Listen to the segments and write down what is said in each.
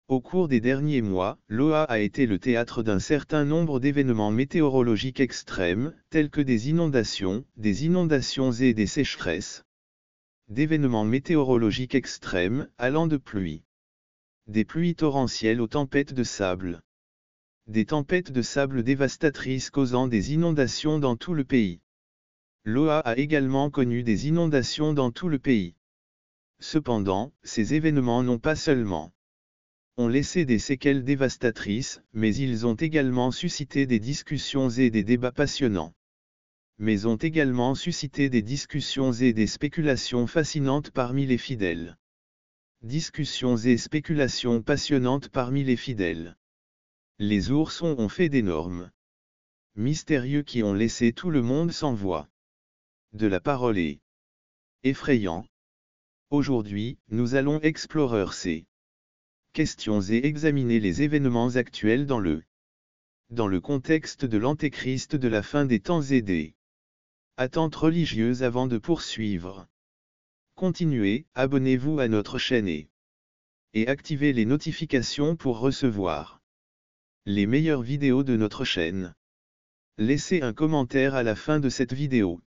Au cours des derniers mois, l'OA a été le théâtre d'un certain nombre d'événements météorologiques extrêmes, tels que des inondations et des sécheresses. D'événements météorologiques extrêmes, allant de pluie. Des pluies torrentielles aux tempêtes de sable. Des tempêtes de sable dévastatrices causant des inondations dans tout le pays. L'OA a également connu des inondations dans tout le pays. Cependant, ces événements n'ont pas seulement ont laissé des séquelles dévastatrices, mais ils ont également suscité des discussions et des débats passionnants. Mais ont également suscité des discussions et des spéculations fascinantes parmi les fidèles. Discussions et spéculations passionnantes parmi les fidèles. Les oursons ont fait d'énormes mystérieux qui ont laissé tout le monde sans voix. De la parole est effrayant. Aujourd'hui, nous allons explorer ces questions et examiner les événements actuels dans le contexte de l'Antéchrist de la fin des temps et des attentes religieuses avant de poursuivre. Continuez, abonnez-vous à notre chaîne et activez les notifications pour recevoir les meilleures vidéos de notre chaîne. Laissez un commentaire à la fin de cette vidéo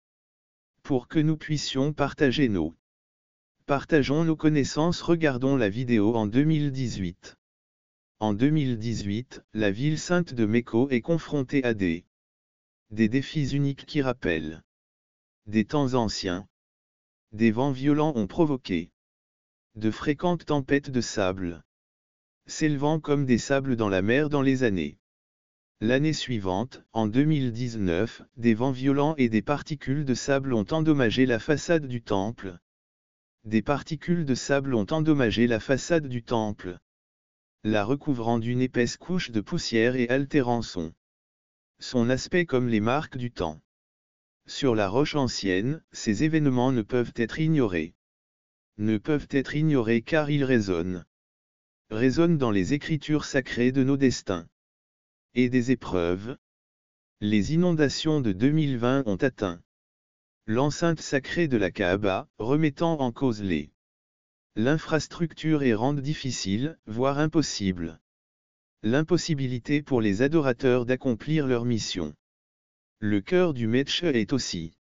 pour que nous puissions Partageons nos connaissances. Regardons la vidéo en 2018. En 2018, la ville sainte de Mecco est confrontée à des défis uniques qui rappellent des temps anciens. Des vents violents ont provoqué de fréquentes tempêtes de sable, s'élevant comme des sables dans la mer dans les années. L'année suivante, en 2019, des vents violents et des particules de sable ont endommagé la façade du temple. Des particules de sable ont endommagé la façade du temple, la recouvrant d'une épaisse couche de poussière et altérant son aspect comme les marques du temps. Sur la roche ancienne, ces événements ne peuvent être ignorés. Ne peuvent être ignorés car ils résonnent dans les écritures sacrées de nos destins et des épreuves. Les inondations de 2020 ont atteint l'enceinte sacrée de la Kaaba, remettant en cause l'infrastructure et rendent difficile, voire impossible, l'impossibilité pour les adorateurs d'accomplir leur mission. Le cœur du Metche est aussi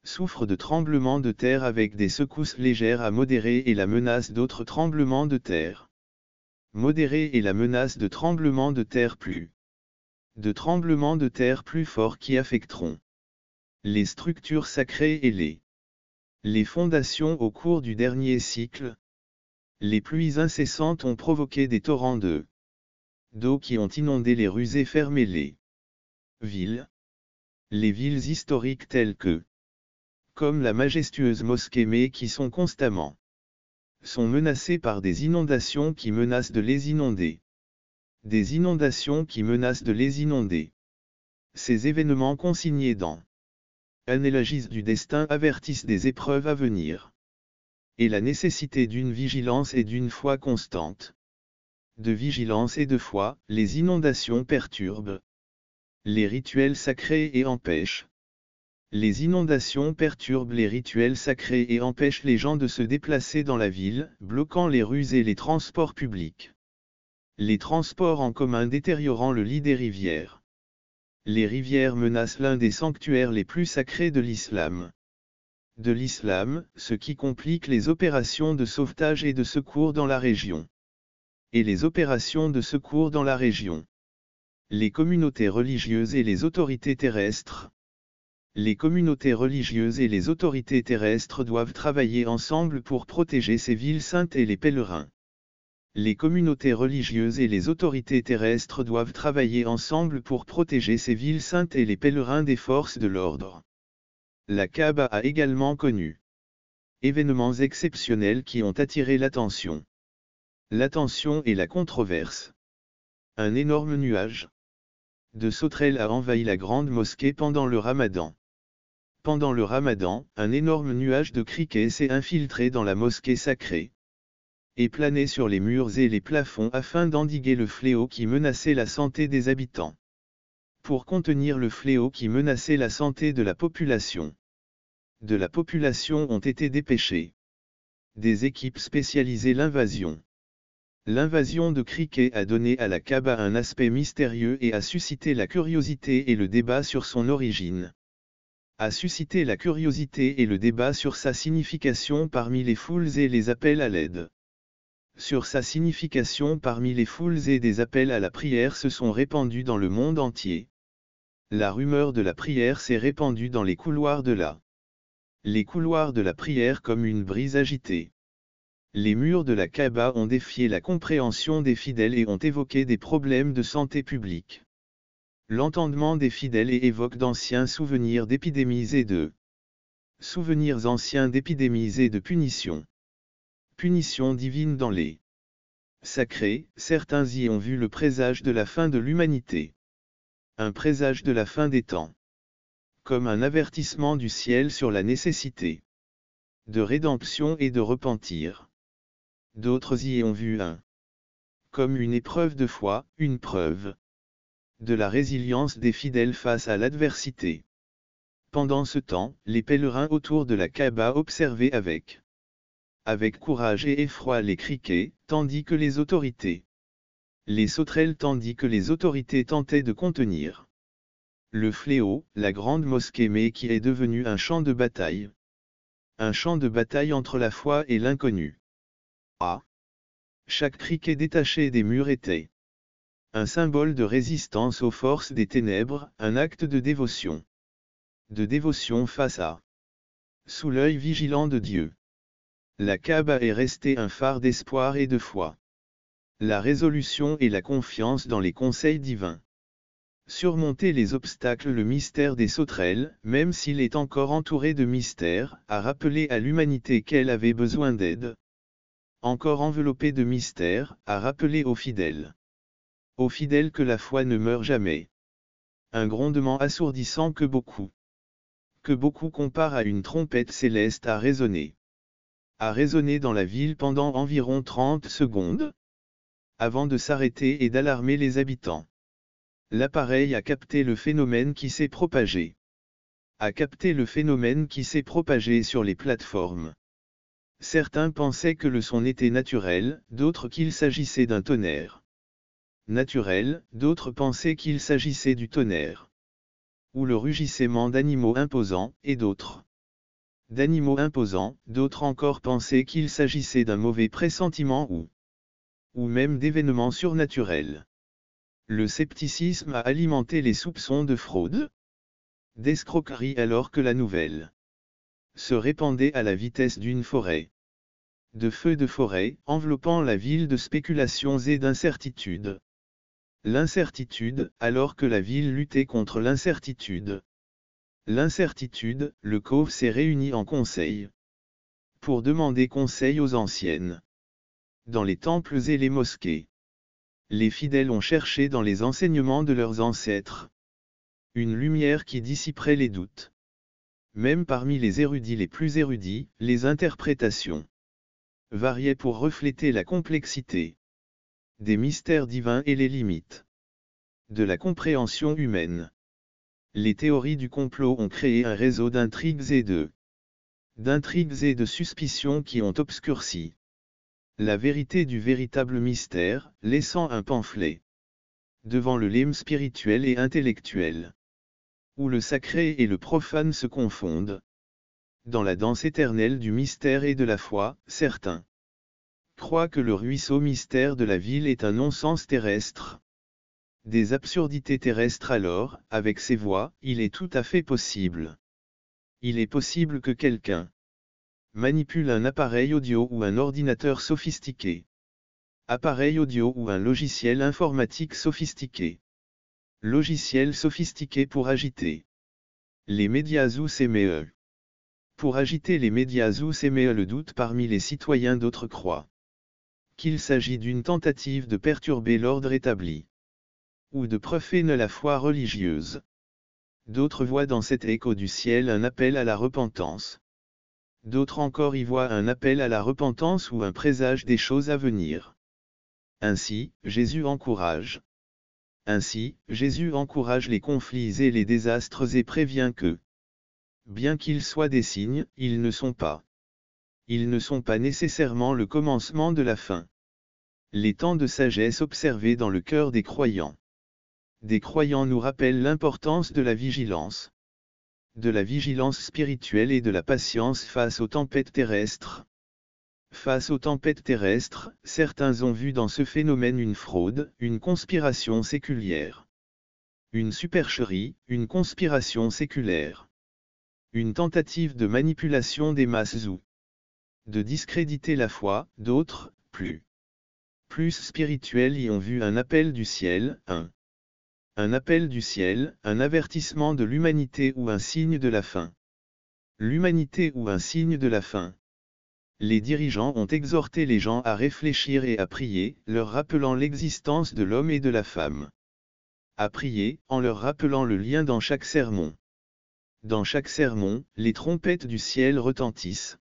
souffre de tremblements de terre avec des secousses légères à modérées et la menace d'autres tremblements de terre. Modérés et la menace de tremblements de terre plus forts qui affecteront les structures sacrées et les fondations au cours du dernier cycle. Les pluies incessantes ont provoqué des torrents d'eau qui ont inondé les rues et fermé les villes historiques telles que comme la majestueuse mosquée mais qui sont menacées par des inondations qui menacent de les inonder. Des inondations qui menacent de les inonder. Ces événements consignés dans Anélagis du destin avertissent des épreuves à venir. Et la nécessité d'une vigilance et d'une foi constante. De vigilance et de foi, les inondations perturbent les rituels sacrés et empêchent. Les inondations perturbent les rituels sacrés et empêchent les gens de se déplacer dans la ville, bloquant les rues et les transports publics. Les transports en commun détériorant le lit des rivières. Les rivières menacent l'un des sanctuaires les plus sacrés de l'islam. Ce qui complique les opérations de sauvetage et de secours dans la région. Et les opérations de secours dans la région. Les communautés religieuses et les autorités terrestres. Les communautés religieuses et les autorités terrestres doivent travailler ensemble pour protéger ces villes saintes et les pèlerins. Les communautés religieuses et les autorités terrestres doivent travailler ensemble pour protéger ces villes saintes et les pèlerins des forces de l'ordre. La Kaaba a également connu événements exceptionnels qui ont attiré l'attention. L'attention et la controverse. Un énorme nuage de sauterelles a envahi la grande mosquée pendant le Ramadan. Pendant le Ramadan, un énorme nuage de criquets s'est infiltré dans la mosquée sacrée et planait sur les murs et les plafonds afin d'endiguer le fléau qui menaçait la santé des habitants. Pour contenir le fléau qui menaçait la santé de la population. Ont été dépêchées des équipes spécialisées l'invasion L'invasion de criquets a donné à la Kaaba un aspect mystérieux et a suscité la curiosité et le débat sur son origine. A suscité la curiosité et le débat sur sa signification parmi les foules et les appels à l'aide. Sur sa signification parmi les foules et des appels à la prière se sont répandus dans le monde entier. La rumeur de la prière s'est répandue dans les couloirs de les couloirs de la prière comme une brise agitée. Les murs de la Kaaba ont défié la compréhension des fidèles et ont évoqué des problèmes de santé publique. L'entendement des fidèles évoque d'anciens souvenirs d'épidémies et de souvenirs anciens d'épidémies et de punitions. Punitions divines dans les sacrés, certains y ont vu le présage de la fin de l'humanité. Un présage de la fin des temps. Comme un avertissement du ciel sur la nécessité de rédemption et de repentir. D'autres y ont vu comme une épreuve de foi, une preuve de la résilience des fidèles face à l'adversité. Pendant ce temps, les pèlerins autour de la Kaaba observaient avec courage et effroi les criquets, tandis que les sauterelles tandis que les autorités tentaient de contenir le fléau, la grande mosquée mais qui est devenue un champ de bataille. Un champ de bataille entre la foi et l'inconnu. Chaque criquet détaché des murs était un symbole de résistance aux forces des ténèbres, un acte de dévotion. De dévotion face à sous l'œil vigilant de Dieu. La Kaaba est restée un phare d'espoir et de foi. La résolution et la confiance dans les conseils divins. Surmonter les obstacles. Le mystère des sauterelles, même s'il est encore entouré de mystères, a rappelé à l'humanité qu'elle avait besoin d'aide. Encore enveloppé de mystères, a rappelé aux fidèles que la foi ne meurt jamais. Un grondement assourdissant que beaucoup comparent à une trompette céleste a résonné dans la ville pendant environ 30 secondes, avant de s'arrêter et d'alarmer les habitants. L'appareil a capté le phénomène qui s'est propagé. Sur les plateformes. Certains pensaient que le son était naturel, d'autres qu'il s'agissait d'un tonnerre naturel, d'autres pensaient qu'il s'agissait du tonnerre. Ou le rugissement d'animaux imposants, et d'autres encore pensaient qu'il s'agissait d'un mauvais pressentiment ou même d'événements surnaturels. Le scepticisme a alimenté les soupçons de fraude, d'escroquerie alors que la nouvelle se répandait à la vitesse d'une forêt. De feux de forêt, enveloppant la ville de spéculations et d'incertitudes. L'incertitude, alors que la ville luttait contre l'incertitude. L'incertitude, le COV s'est réuni en conseil. Pour demander conseil aux anciennes. Dans les temples et les mosquées. Les fidèles ont cherché dans les enseignements de leurs ancêtres une lumière qui dissiperait les doutes. Même parmi les érudits les plus érudits, les interprétations variaient pour refléter la complexité des mystères divins et les limites de la compréhension humaine. Les théories du complot ont créé un réseau d'intrigues et de suspicions qui ont obscurci la vérité du véritable mystère, laissant un pamphlet devant le lemme spirituel et intellectuel, où le sacré et le profane se confondent. Dans la danse éternelle du mystère et de la foi, certains croient que le ruisseau mystère de la ville est un non-sens terrestre. Des absurdités terrestres alors, avec ces voix, il est tout à fait possible. Il est possible que quelqu'un manipule un appareil audio ou un ordinateur sophistiqué. Appareil audio ou un logiciel informatique sophistiqué. Logiciel sophistiqué pour agiter les médias ou s'émeut. Pour agiter les médias ou s'émeut le doute parmi les citoyens. D'autres croient qu'il s'agit d'une tentative de perturber l'ordre établi, ou de profaner la foi religieuse. D'autres voient dans cet écho du ciel un appel à la repentance. D'autres encore y voient un appel à la repentance ou un présage des choses à venir. Ainsi, Jésus encourage les conflits et les désastres et prévient que, bien qu'ils soient des signes, ils ne sont pas nécessairement le commencement de la fin. Les temps de sagesse observés dans le cœur des croyants. Des croyants nous rappellent l'importance de la vigilance. De la vigilance spirituelle et de la patience face aux tempêtes terrestres. Face aux tempêtes terrestres, certains ont vu dans ce phénomène une fraude, une conspiration séculière. Une supercherie, une conspiration séculaire. Une tentative de manipulation des masses ou de discréditer la foi, d'autres, plus spirituels y ont vu un appel du ciel, un appel du ciel, un avertissement de l'humanité ou un signe de la fin. L'humanité ou un signe de la fin. Les dirigeants ont exhorté les gens à réfléchir et à prier, leur rappelant l'existence de l'homme et de la femme. À prier, en leur rappelant le lien dans chaque sermon. Dans chaque sermon, les trompettes du ciel retentissent,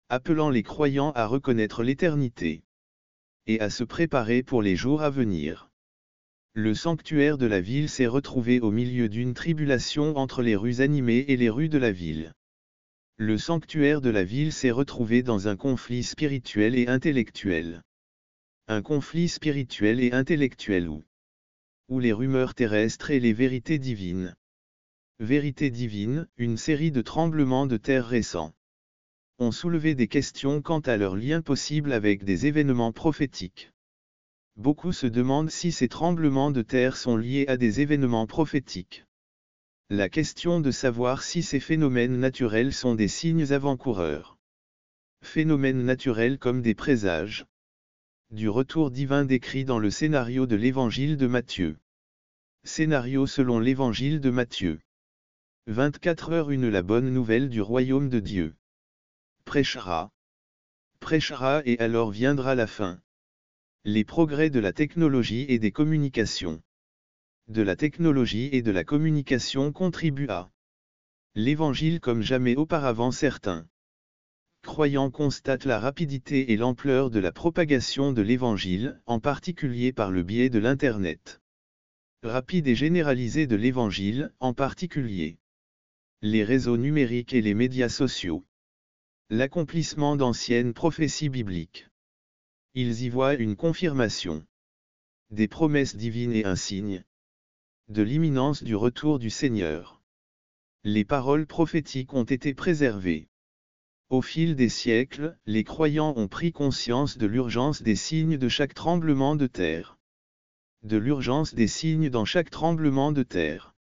appelant les croyants à reconnaître l'éternité et à se préparer pour les jours à venir. Le sanctuaire de la ville s'est retrouvé au milieu d'une tribulation entre les rues animées et les rues de la ville. Le sanctuaire de la ville s'est retrouvé dans un conflit spirituel et intellectuel. Un conflit spirituel et intellectuel où les rumeurs terrestres et les vérités divines. Vérité divine, une série de tremblements de terre récents ont soulevé des questions quant à leur lien possible avec des événements prophétiques. Beaucoup se demandent si ces tremblements de terre sont liés à des événements prophétiques. La question de savoir si ces phénomènes naturels sont des signes avant-coureurs. Phénomènes naturels comme des présages du retour divin décrit dans le scénario de l'évangile de Matthieu. Scénario selon l'évangile de Matthieu. 24 heures une la bonne nouvelle du royaume de Dieu. Prêchera et alors viendra la fin. Les progrès de la technologie et des communications. De la technologie et de la communication contribuent à l'évangile comme jamais auparavant. Certains croyants constatent la rapidité et l'ampleur de la propagation de l'évangile, en particulier par le biais de l'Internet. Rapide et généralisé de l'évangile, en particulier les réseaux numériques et les médias sociaux. L'accomplissement d'anciennes prophéties bibliques. Ils y voient une confirmation des promesses divines et un signe de l'imminence du retour du Seigneur. Les paroles prophétiques ont été préservées. Au fil des siècles, les croyants ont pris conscience de l'urgence des signes de chaque tremblement de terre. De l'urgence des signes dans chaque tremblement de terre.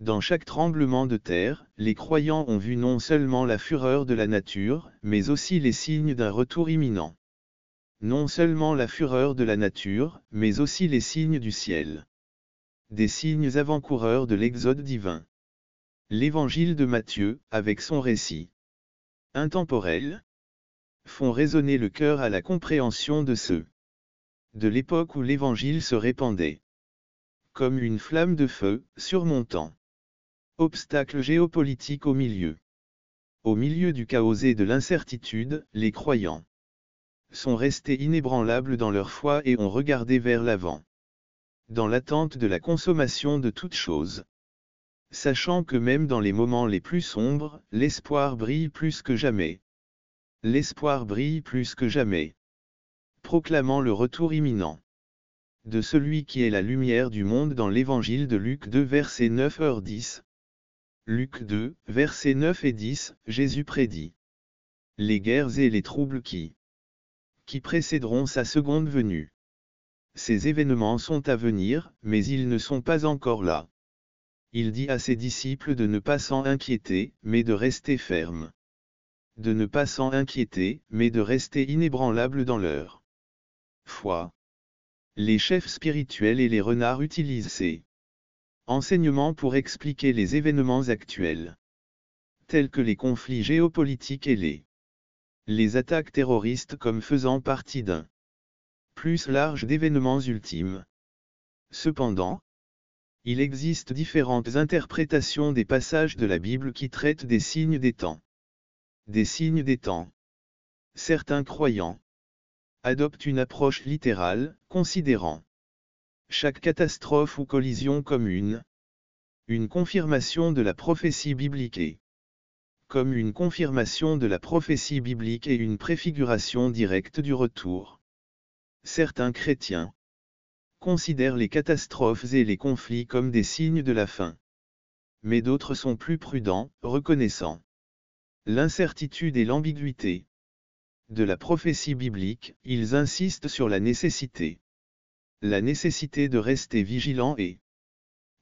Dans chaque tremblement de terre, les croyants ont vu non seulement la fureur de la nature, mais aussi les signes d'un retour imminent. Non seulement la fureur de la nature, mais aussi les signes du ciel. Des signes avant-coureurs de l'exode divin. L'évangile de Matthieu, avec son récit intemporel, font résonner le cœur à la compréhension de ceux de l'époque où l'évangile se répandait comme une flamme de feu, surmontant obstacles géopolitiques au milieu. Au milieu du chaos et de l'incertitude, les croyants sont restés inébranlables dans leur foi et ont regardé vers l'avant. Dans l'attente de la consommation de toutes choses. Sachant que même dans les moments les plus sombres, l'espoir brille plus que jamais. L'espoir brille plus que jamais. Proclamant le retour imminent de celui qui est la lumière du monde dans l'évangile de Luc 2 versets 9-10. Luc 2, versets 9 et 10, Jésus prédit les guerres et les troubles qui précéderont sa seconde venue. Ces événements sont à venir, mais ils ne sont pas encore là. Il dit à ses disciples de ne pas s'en inquiéter, mais de rester fermes. De ne pas s'en inquiéter, mais de rester inébranlables dans leur foi. Les chefs spirituels et les renards utilisent ces enseignements pour expliquer les événements actuels, tels que les conflits géopolitiques et les attaques terroristes comme faisant partie d'un plus large d'événements ultimes. Cependant, il existe différentes interprétations des passages de la Bible qui traitent des signes des temps. Des signes des temps. Certains croyants adoptent une approche littérale, considérant chaque catastrophe ou collision comme une confirmation de la prophétie biblique et comme une confirmation de la prophétie biblique et une préfiguration directe du retour Certains chrétiens considèrent les catastrophes et les conflits comme des signes de la fin. Mais d'autres sont plus prudents, reconnaissant l'incertitude et l'ambiguïté de la prophétie biblique. Ils insistent sur la nécessité de rester vigilant et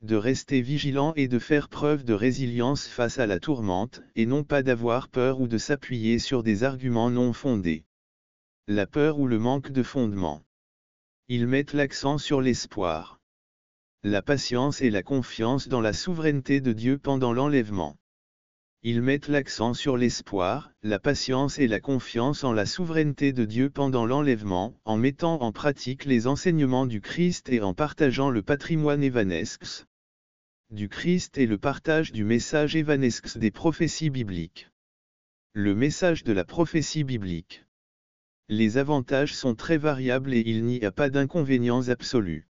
de faire preuve de résilience face à la tourmente, et non pas d'avoir peur ou de s'appuyer sur des arguments non fondés. La peur ou le manque de fondement. Ils mettent l'accent sur l'espoir, la patience et la confiance dans la souveraineté de Dieu pendant l'enlèvement. Ils mettent l'accent sur l'espoir, la patience et la confiance en la souveraineté de Dieu pendant l'enlèvement, en mettant en pratique les enseignements du Christ et en partageant le patrimoine évanesque du Christ et le partage du message évanesque des prophéties bibliques. Le message de la prophétie biblique. Les avantages sont très variables et il n'y a pas d'inconvénients absolus.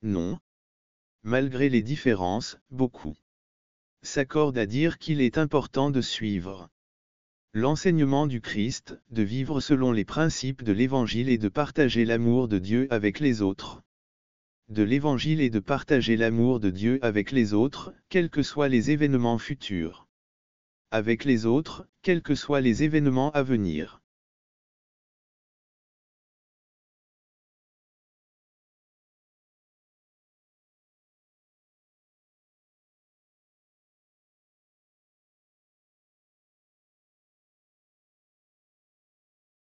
Non. Malgré les différences, beaucoup s'accordent à dire qu'il est important de suivre l'enseignement du Christ, de vivre selon les principes de l'Évangile et de partager l'amour de Dieu avec les autres. De l'Évangile et de partager l'amour de Dieu avec les autres, quels que soient les événements futurs. Avec les autres, quels que soient les événements à venir.